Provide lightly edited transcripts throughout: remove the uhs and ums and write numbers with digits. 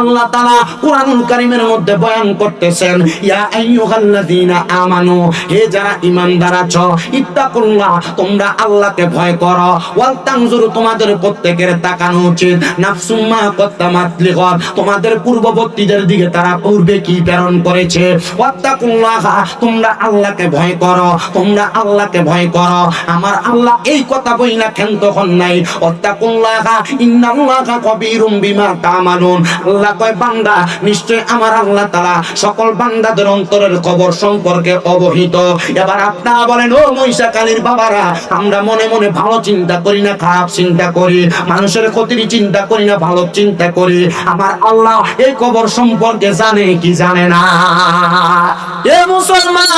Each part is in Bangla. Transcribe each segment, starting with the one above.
আল্লাহ তাআলা কুরআনুল কারীমের মধ্যে বয়ান করতেছেন, ইয়া আইয়ুহাল্লাযীনা আমানু, হে যারা ঈমানদার আছো, ইত্তাকুল্লাহ, তোমরা আল্লাহকে ভয় করো, ওয়াল তানজুরু, তোমাদের প্রত্যেকের তাকানো উচিত, নাফসুম মা কদ্দামাত লিগাদ, তোমাদের পূর্ববর্তীদের দিকে তারা পূর্বে কি প্রেরণ করেছে, ওয়াত্তাকুল্লাহ, তোমরা আল্লাহকে ভয় করো, তোমরা আল্লাহকে ভয় করো। আমার আল্লাহ এই কথা বইলা ক্ষান্ত হন নাই, ওয়াত্তাকুল্লাহ ইন্নাল্লাহা কবীরুম বিমা তা'মালুন। আল্লাহ কয়, বান্দা, নিশ্চয় আমার আল্লাহ তাআলা সকল বান্দাদের অন্তরের খবর সম্পর্কে অবহিত। এবার আপনারা বলেন, ও মহিষাকালীর বাবারা, আমরা মনে মনে ভালো চিন্তা করি না খারাপ চিন্তা করি, মানুষের ক্ষতির চিন্তা করি না ভালো চিন্তা করি, আমার আল্লাহ এই খবর সম্পর্কে জানে কি জানে না? এ মুসলমান,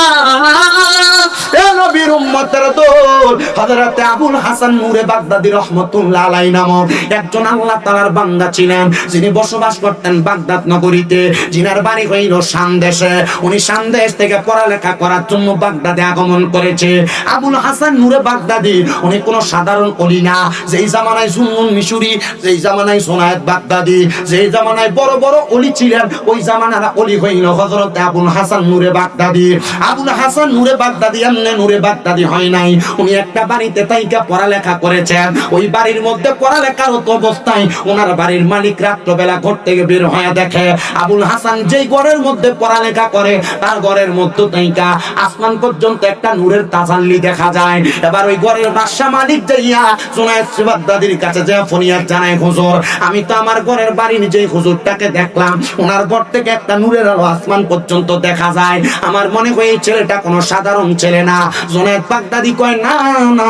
এ নবীর উম্মতের দল, হযরত আবুল হাসান নূরে বাগদাদী রাহমাতুল্লাহ আলাইহি নামক একজন আল্লাহ তাআলার বান্দা ছিলেন, যিনি বসবাস করতেন বাগদাদ নগরীতে, জিনার বাড়ি হইল শামদেশে। উনি শামদেশ থেকে পড়ালেখা করার জন্য বাগদাদে আগমন করেছে। আবুল হাসান নূরে বাগদাদী উনি কোনো সাধারণ ওলি না। যেই জামানায় সুন্নুন মিশরি, যেই জামানায় সোনায়েত বাগদাদী, যেই জামানায় বড় বড় ওলি ছিলেন, ওই জামানার ওলি হইল হযরত আবুল হাসান নূরে বাগদাদী। আবুল হাসান নূরে বাগদাদী এমনি নূরে বাগদাদী হয় নাই, উনি একটা বাড়িতে তাইকা পড়ালেখা করেছেন। ওই বাড়ির মধ্যে পড়ালেখার অবস্থায় ওনার বাড়ির মালিক রাত্রবেলা ঘর থেকে বের হয়ে দেখে আবুল হাসান যেই ঘরের মধ্যে পড়ালেখা করে তার ঘরের মধ্যে তাইকা আসমান পর্যন্ত একটা নূরের তাজাল্লি দেখা যায়। এবার ওই ঘরের বাদশা মালিক যাইয়া সোনায়েত বাগদাদীর কাছে যা ফরিয়াদ জানায়, হুজুর, আমি তো আমার ঘরের বাড়ি নিজেই হুজুরটাকে দেখলাম, ওনার ঘর থেকে একটা নূরের আলো আসমান পর্যন্ত দেখা যায়, আমার মনে হয় এই ছেলেটা কোনো সাধারণ ছেলে না। সোনায়েত বাগদাদী কয়, না না,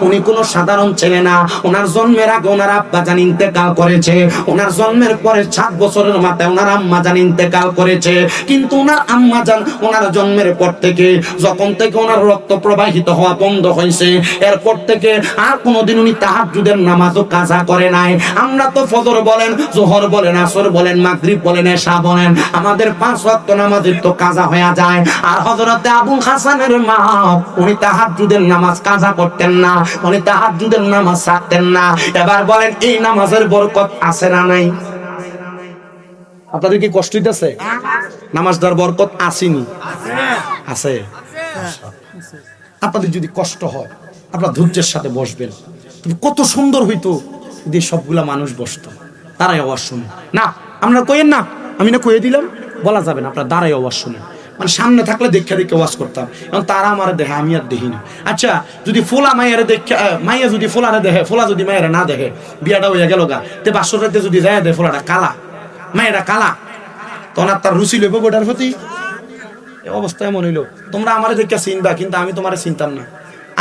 উনি কোনো সাধারণ ছেলে না, ওনার জন্মের আগে ওনার আব্বা জান ইন্তেকাল করেছে, ওনার জন্মের পরে 7 বছরের মাথায় ওনার আম্মা জান ইন্তেকাল করেছে, কিন্তু ওনার আম্মা জান ওনার জন্মের পর থেকে, যখন থেকে ওনার রক্ত প্রবাহিত হওয়া বন্ধ হয়েছে, এরপর থেকে আর কোনোদিন উনি তাহাজ্জুদের নামাজও কাজা করে নাই। আমরা তো ফজর বলেন, জোহর বলেন, আসর বলেন, মাগরিব বলেন, এশা বলেন, আমাদের 5 ওয়াক্ত নামাজের তো কাজা হয়ে যায়। আর হযরতে আবুল হাসানের মা, উনি তাহাজ্জুদের নামাজ কাজা করতেন না, উনি তাহাজ্জুদের নামাজ ছাড়তেন না। এবার বলেন, এই নামাজের বরকত আছে না নাই? আপনাদের কি কষ্ট হইতেছে? নামাজদার বরকত আসেনি? আছে। আপনাদের যদি কষ্ট হয়, আপনারা ধৈর্যের সাথে বসবেন। কত সুন্দর হইতো যদি সবগুলা মানুষ বসতো, তারাই আওয়াজ শুনে না। আমরা কইেন না, আমি না কয়ে দিলাম, বলা যাবে না, আপনারা দাঁড়াই আওয়াজ শুনে। মানে সামনে থাকলে দেখে দেখে ওয়াজ করতাম, এবং তারা আমার দেখে, আমি আর দেখি না। আচ্ছা, যদি ফোলা মাইয়ারে দেখে, মাইয়া যদি ফোলারে দেখে, ফোলা যদি মায়েরা না দেখে, বিয়াটা হইয়া গেল গা, তে 500 টাকা যদি যায় দেয়, ফোলাটা কালা, মায়েরা কালা, তখন আর তার রুচি লইব গোটার প্রতি। এই অবস্থা এমন হইলো, তোমরা আমার দেখে চিনবা, কিন্তু আমি তোমার চিনতাম না।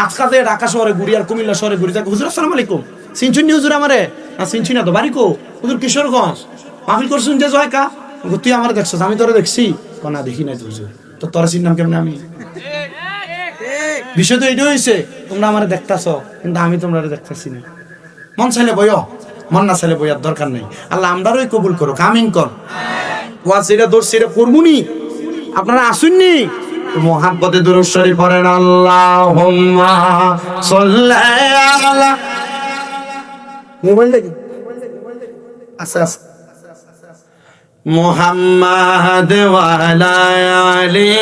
আজকাল যে ঢাকা শহরে ঘুরি আর কুমিল্লা শহরে ঘুরি, হুজুর আসসালামু আলাইকুম, চিনছুন হুজুর আমারে? না চিনছি না তো। বাড়ি কো? হুজুর কিশোরগঞ্জ। মাহফিল করছুন যে জয় কা? তুই আমার দেখছস? আমি তোরে দেখছি। না দেখি নাই তো হুজুর, তো তোরা চিনলাম কেমনে আমি? বিষয় তো এইটা হয়েছে, তোমরা আমার দেখতেছ, কিন্তু আমি তোমরা দেখতেছি না। মন চাইলে বইও, মন না চাইলে বইয়ার দরকার নেই। আল্লাহ আমরারই কবুল করো, আমিন কর। ওয়াজ এটা দর্শি, এটা করবুনি, আপনারা আসুননি। মুহাব্বতে দুরূদ শরীফ পড়েন, আল্লাহুম্মা সাল্লি আলা। মোবাইলটা কি আচ্ছা আচ্ছা, মুহাম্মাদ ওয়া আলা আলি।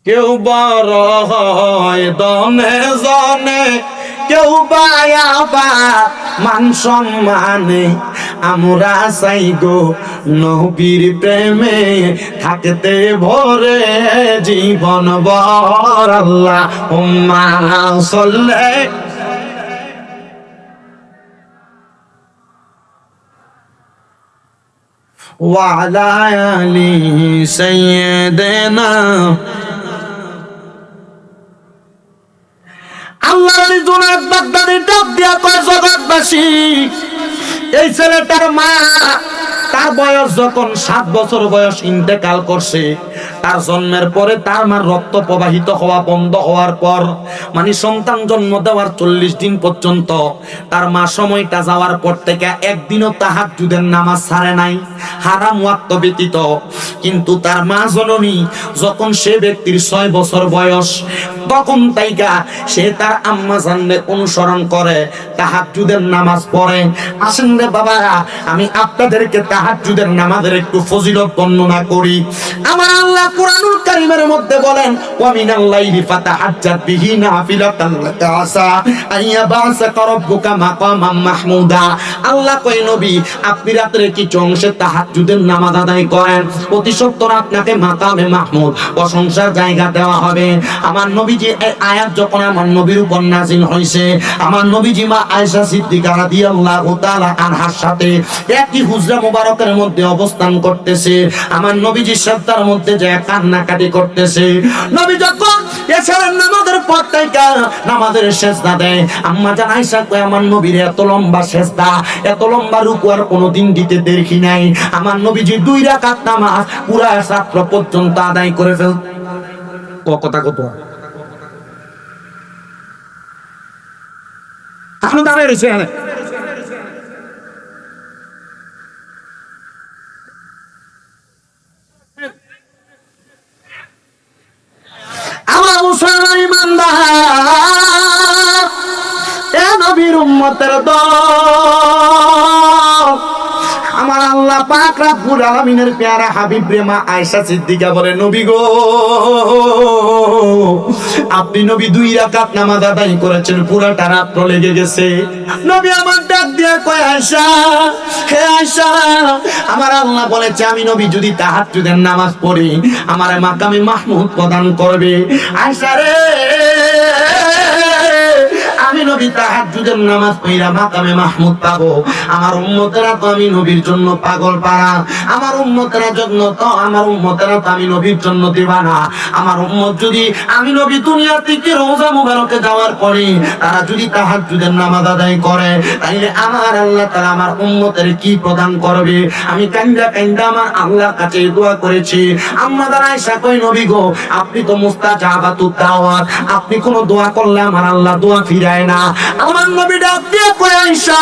কেউ বড় হয় দমে জনে, কেউ বায়া বা মান সম্মানে, আমরা চাই গো নবীর প্রেমে থাকতে ভরে জীবন ভর। আল্লাহুম্মা সাল্লি ওয়া আলা আলি সাইয়্যিদিনা। আল্লাহর জোনাত বাগদাদি ডাক দিয়া কয়, জগৎবাসী, এই ছেলেটার মা তার বয়স যখন 7 বছর বয়স ইন্তেকাল করছে, তার জন্মের পরে তার মার রক্ত প্রবাহিত হওয়া বন্ধ হওয়ার পর, মানে সন্তান জন্ম দেওয়ার 40 দিন পর্যন্ত তার মা সময়টা যাওয়ার পর থেকে একদিনও তাহাজ্জুদের নামাজ ছাড়ে নাই, হারাম ওয়াক্ত ব্যতীত। কিন্তু তার মা জননী যখন সে ব্যক্তির 6 বছর বয়স, তখন তাইকা সে তার আম্মা জানলে অনুসরণ করে তাহাজ্জুদের নামাজ পড়ে। আসেন রে বাবারা, আমি আপনাদেরকে তাহাজ্জুদের নামাজের একটু ফজিলত বর্ণনা করি। আমার আল্লাহ কুরআনুল কারীমের মধ্যে বলেন, ওয়া মিনাল লাইলি ফাতাহাজ্জাত বিহি নাফিলাতান লাকা আসা আইয়াবাসাকা রাব্বুকা মাকামাম মাহমুদা। আল্লাহ কয় নবী, আপনি রাতের কিছু অংশে তাহাজ্জুদের নামাজ আদায় করেন, অতি সত্বর আপনাকে মাকামে মাহমুদ, প্রশংসার জায়গা দেওয়া হবে। আমার নবীজি এই আয়াত যখন আমার নবীর উপর নাযিল হইছে, আমার নবীজি মা আয়েশা সিদ্দিকা রাদিয়াল্লাহু তাআলা আনহার সাথে একই হুজরা মোবারকের মধ্যে অবস্থান করতেছে। আমার নবীজি সাজদার মধ্যে যে কান্নাকাটি করতেছে। নবী যখন এশারের নামাজের পর থেকে নামাজের সিজদা দেয়, আম্মা জান আয়েশা কয়, আমার নবীর এত লম্বা সিজদা, এত লম্বা রুকু আর কোনোদিন দিতে দেখি নাই। আমার নবীজি 2 রাকাত নামাজ পুরা রাত্র পর্যন্ত আদায় করে ফেল। কথা কত এখন দাঁড়িয়ে রয়েছে এখানে। আমার মুসলমান ইমানদার, এ নবীর উম্মতের দল, আমার আল্লাহ পাক রব্বুল আলামিনের পেয়ারা হাবিব প্রেমা আয়েশা সিদ্দিকা বলে, নবী গো, আপনি নবী 2 রাকাত নামাজ আদায় করেছেন, পুরাটা রাত লেগে গেছে। নবী আমার ডাক দিয়ে কয়, আয়েশা, হে আয়েশা, আমার আল্লাহ বলেছে আমি নবী যদি তাহাজ্জুদের নামাজ পড়ি আমার মাকামে মাহমুদ প্রদান করবে। আয়েশা রে, আমি নবী তাহাজ্জুদের নামাজ পড়া মাকামে মাহমুদ পাবো। আমার উম্মতেরা তো আমি নবীর জন্য পাগল পারা, আমার উম্মতেরা জন্য তো আমি নবীর জন্য দিবানা। আমার উম্মত যদি আমি নবী দুনিয়া থেকে রওজা মুবারকে যাওয়ার পরে তারা যদি তাহাজ্জুদের নামাজ আদায় করে, তাইলে আমার আল্লাহ তাআলা আমার উম্মতের কি প্রদান করবে? আমি কান্দা কান্দা আমার আল্লাহর কাছে দোয়া করেছি। আম্মা জান আয়েশা কই, নবী গো, আপনি তো মুস্তাজাবাতুদ দাওয়াত, আপনি কোন দোয়া করলে আমার আল্লাহ দোয়া ফিরায় না। আমার নবী ডাক দিয়ে কই, আয়েশা,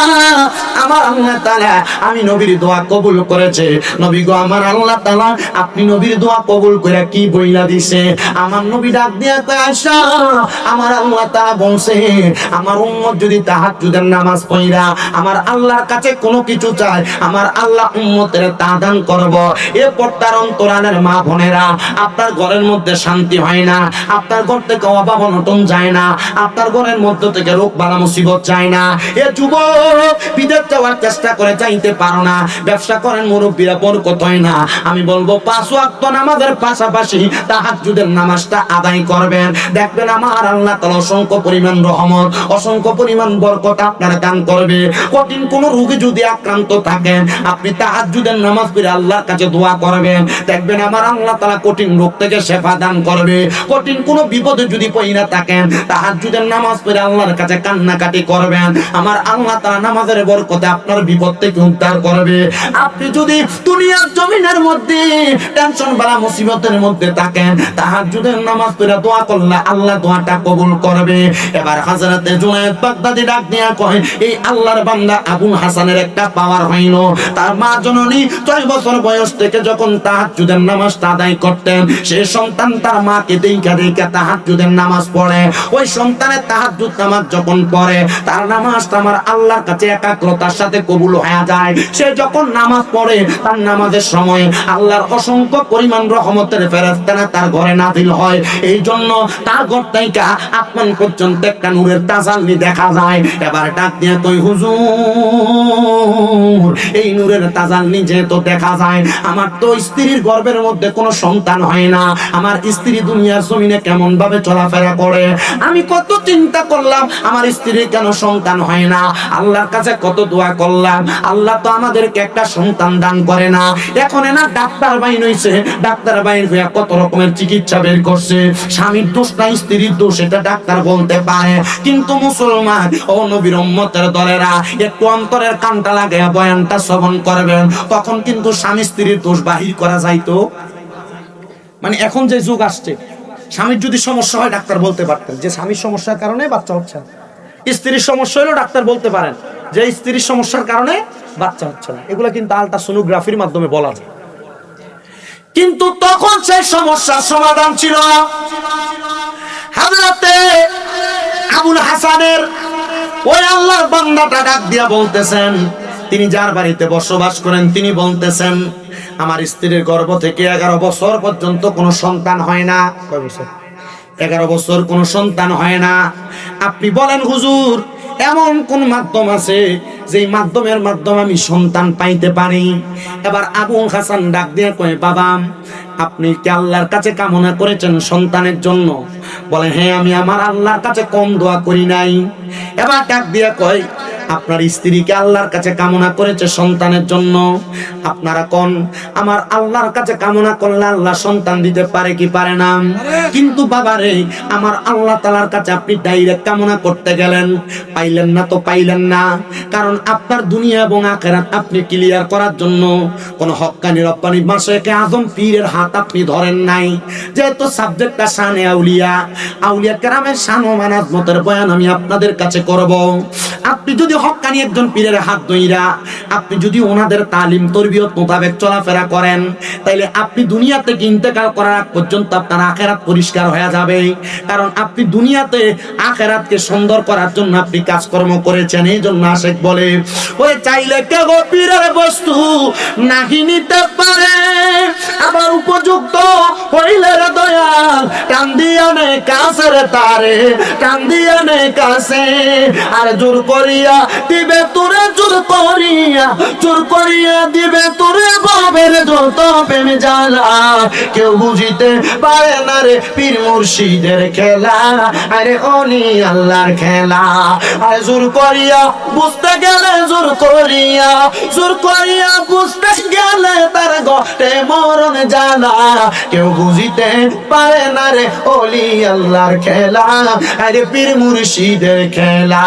আমার আল্লাহ তাআলা আমি নবীর দোয়া কবুল করেছে। নবী গো, আমার আল্লাহ তাআলা আপনি নবীর দোয়া কবুল করে কি বইলা দিছে? আমার নবী ডাক দিয়ে কই, আয়েশা, আমার আল্লাহ তাআলা বলছে আমার উম্মত যদি তাহাজ্জুদের নামাজ পড়া আমার আল্লাহর কাছে কোনো কিছু চায়, আমার আল্লাহ উম্মতের তা দান করব। এরপর তার অন্তরালের মা বোনেরা, আপনার ঘরের মধ্যে শান্তি হয় না, আপনার ঘর থেকে অভাব অনটন যায় না, আপনার ঘরের মধ্যে থেকে রোগ বালা মুসিবত যায় না। এ যুবক, বিদেশ যাওয়ার চেষ্টা করে চাইতে পারো না, ব্যবসা করেন মুরব্বীরা, বরকত হয় না। আমি বলবো 5 ওয়াক্ত নামাজের পাশাপাশি তাহাজ্জুদের নামাজটা আদায় করবেন, দেখবেন আমার আল্লাহ তাআলা অসংখ্য পরিমাণ রহমত, অসংখ্য পরিমাণ বরকত আপনার দান করবে। কঠিন কোন রোগে যদি আক্রান্ত থাকেন, আপনি তাহাজ্জুদের নামাজ পড়ে আল্লাহর কাছে দোয়া করবেন, দেখবেন আমার আল্লাহ তাআলা কঠিন রোগ থেকে শেফা দান করবে। কঠিন কোন বিপদে যদি পড়ে থাকেন, তাহাজ্জুদের নামাজ পড়ে আল্লাহর কাছে কান্নাকাটি করবেন, আমার আল্লাহ তাআলা নামাজের বরকতে আপনার বিপদ থেকে উদ্ধার করবে। আপনি যদি দুনিয়ার জমিনের মধ্যে টেনশন বালা মুসিবতের মধ্যে থাকেন, তাহাজ্জুদের নামাজ পড়ে দোয়া করলে আল্লাহ দোয়াটা কবুল করবে। এবার হযরতে জুনায়েদ বাগদাদী ডাক দিয়া কয়, এই আল্লাহর বান্দা আবুল হাসানের একটা পাওয়ার হইল, তার মা জননী 6 বছর বয়স থেকে যখন তাহাজ্জুদের নামাজটা আদায় করতেন, সেই সন্তান তার মাকে দেখা দেখা তাহাজ্জুদের নামাজ পড়ে। ওই সন্তানের তাহাজ্জুদ নামাজ যখন পড়ে, তার নামাজটা আমার আল্লাহর কাছে একাগ্রতার সাথে কবুল হয়ে যায়। সে যখন নামাজ পড়ে, তার নামাজের সময় আল্লাহর অসংখ্য পরিমাণ রহমতের ফেরেশতারা তার ঘরে নাযিল হয়। এই জন্য তার ঘর থেকে আসমান পর্যন্ত একটা নূরের তাজাল্লি দেখা যায়। এবার ডাক দিয়ে কই, হুজুর, এই নূরের তাজাল্লি যেহেতু দেখা যায়, আমার তো স্ত্রীর গর্ভের মধ্যে কোনো সন্তান হয় না, আমার স্ত্রী দুনিয়ার জমিনে কেমন ভাবে চলাফেরা করে? আমি কত চিন্তা করলাম, আমার আমার স্ত্রীর কেন সন্তান হয় না? আল্লাহর কাছে কত দোয়া করলাম, আল্লাহ তো আমাদেরকে একটা সন্তান দান করে না। এখন না ডাক্তার বাইন হইছে, ডাক্তার বাইন হইয়া কত রকমের চিকিৎসা বের করছে। স্বামীর দোষ না স্ত্রীর দোষ এটা ডাক্তার বলতে পারে, কিন্তু মুসলমান ও নবীর উম্মতের দলেরা একটু অন্তরের কানটা লাগাইয়া বয়ানটা শ্রবণ করবেন, তখন কিন্তু স্বামী স্ত্রীর দোষ বাহির করা যাইতো। মানে এখন যে যুগ আসছে, স্বামীর যদি সমস্যা হয় ডাক্তার বলতে পারতেন যে স্বামীর সমস্যার কারণে বাচ্চা হচ্ছে না। স্ত্রীর সমস্যা হলেও ডাক্তার বলতে পারেন যে স্ত্রীর সমস্যার কারণে বাচ্চা হচ্ছে না। এগুলো কিন্তু আল্ট্রাসোনোগ্রাফির মাধ্যমে বলা যায়। কিন্তু তখন সেই সমস্যার সমাধান ছিল না। হযরতে আবুল হাসানের ওই আল্লাহর বান্দাটা ডাক দিয়া বলতেছেন, তিনি যার বাড়িতে বসবাস করেন তিনি বলতেছেন, আমার স্ত্রীর গর্ভ থেকে 11 বছর পর্যন্ত কোনো সন্তান হয় না। কয় বছর? 11 বছর কোনো সন্তান হয় না। আপনি বলেন হুজুর, এমন কোন মাধ্যম আছে যেই মাধ্যমের মাধ্যমে আমি সন্তান পাইতে পারি? এবার আবু হাসান ডাক দিয়ে কয়, বাবা আপনি কি আল্লাহর কাছে কামনা করেছেন সন্তানের জন্য? বলে হ্যাঁ, আমি আমার আল্লাহর কাছে কম দোয়া করি নাই। এবার ডাক দিয়ে কয়, আপনার স্ত্রীকে আল্লাহর কাছে কামনা করেছে সন্তানের জন্য? আপনারা কোন আমার আল্লাহর কাছে কামনা করলে আল্লাহ সন্তান দিতে পারে কি পারে না? কিন্তু বাবারে, আমার আল্লাহ তাআলার কাছে আপনি ডাইরেক্ট কামনা করতে গেলেন, পাইলেন না তো পাইলেন না। কারণ আপনার দুনিয়া এবং আখিরাত আপনি ক্লিয়ার করার জন্য কোন হক্কানি রব্বানি মাশায়েখে আযম পীরের হাত আপনি ধরেন নাই। যেহেতু সাবজেক্টটা শানে আউলিয়া, আউলিয়া কেরামের শান ও মানাজমতের বয়ান আমি আপনাদের কাছে করব। আপনি যদি হক্কানি একজন পীরের হাত ধইরা আপনি যদি ওনাদের তালিম তরবিয়ত মোতাবেক চলাফেরা করেন, তাইলে আপনি দুনিয়া থেকে ইন্তেকাল করার আগ পর্যন্ত আপনার আখিরাত পরিষ্কার হয়ে যাবে। কারণ আপনি দুনিয়াতে আখিরাতকে সুন্দর করার জন্য আপনি কাজকর্ম করেছেন। এই জন্য আশেক বলে, ওই চাইলে কেউ পীরের বস্তু নাহি নিতে পারে, আবার উপযুক্ত হইলে রে দয়াল টান দিয়া নে কাছের তারে, টান দিয়া নে কাছে। আর জোর করিয়া দিবে তোরে, জোর করিয়া, জোর করিয়া দিবে তোরে বাবের যত প্রেম জ্বালা। কেউ বুঝিতে পারে না রে পীর মুর্শিদের খেলা, আরে অলি আল্লাহর খেলা। আর জোর করিয়া বুঝতে গেলে, জোর করিয়া, জোর করিয়া বুঝতে গেলে তার গটে মরণ জ্বালা। কেউ বুঝিতে পারে না রে অলি আল্লাহর খেলা, আরে পীর মুর্শিদের খেলা।